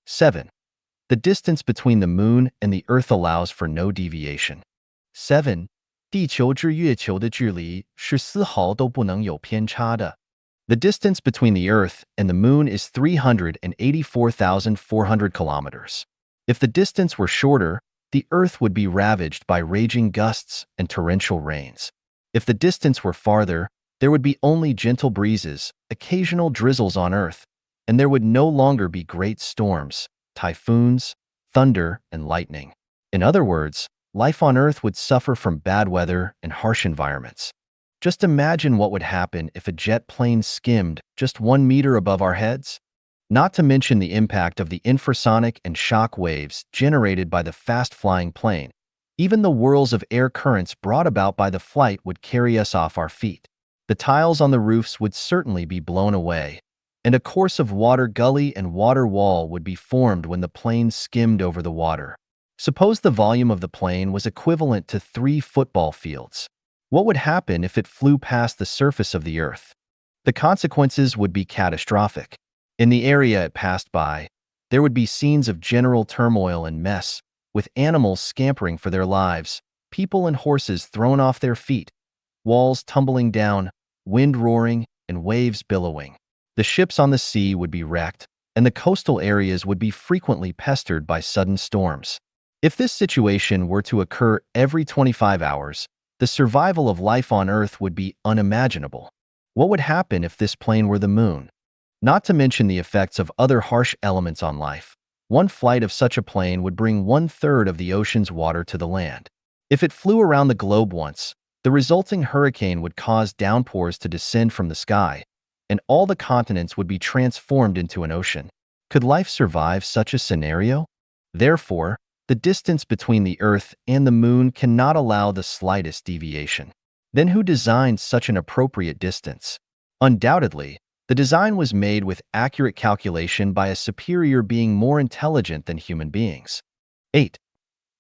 7. The distance between the moon and the Earth allows for no deviation. 7. 地球至月球的距离是丝毫都不能有偏差的。The distance between the Earth and the moon is 384,400 kilometers. If the distance were shorter, the Earth would be ravaged by raging gusts and torrential rains. If the distance were farther, there would be only gentle breezes, occasional drizzles on Earth, and there would no longer be great storms, typhoons, thunder, and lightning. In other words, life on Earth would suffer from bad weather and harsh environments. Just imagine what would happen if a jet plane skimmed just 1 meter above our heads. Not to mention the impact of the infrasonic and shock waves generated by the fast-flying plane. Even the whirls of air currents brought about by the flight would carry us off our feet. The tiles on the roofs would certainly be blown away, and a course of water gully and water wall would be formed when the plane skimmed over the water. Suppose the volume of the plane was equivalent to 3 football fields. What would happen if it flew past the surface of the Earth? The consequences would be catastrophic. In the area it passed by, there would be scenes of general turmoil and mess, with animals scampering for their lives, people and horses thrown off their feet, walls tumbling down, wind roaring, and waves billowing. The ships on the sea would be wrecked, and the coastal areas would be frequently pestered by sudden storms. If this situation were to occur every 25 hours, the survival of life on Earth would be unimaginable. What would happen if this plane were the moon? Not to mention the effects of other harsh elements on life. One flight of such a plane would bring 1/3 of the ocean's water to the land. If it flew around the globe once, the resulting hurricane would cause downpours to descend from the sky, and all the continents would be transformed into an ocean. Could life survive such a scenario? Therefore, the distance between the Earth and the moon cannot allow the slightest deviation. Then who designed such an appropriate distance? Undoubtedly, the design was made with accurate calculation by a superior being more intelligent than human beings. 8.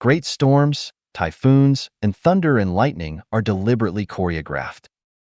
Great storms, typhoons, and thunder and lightning are deliberately choreographed.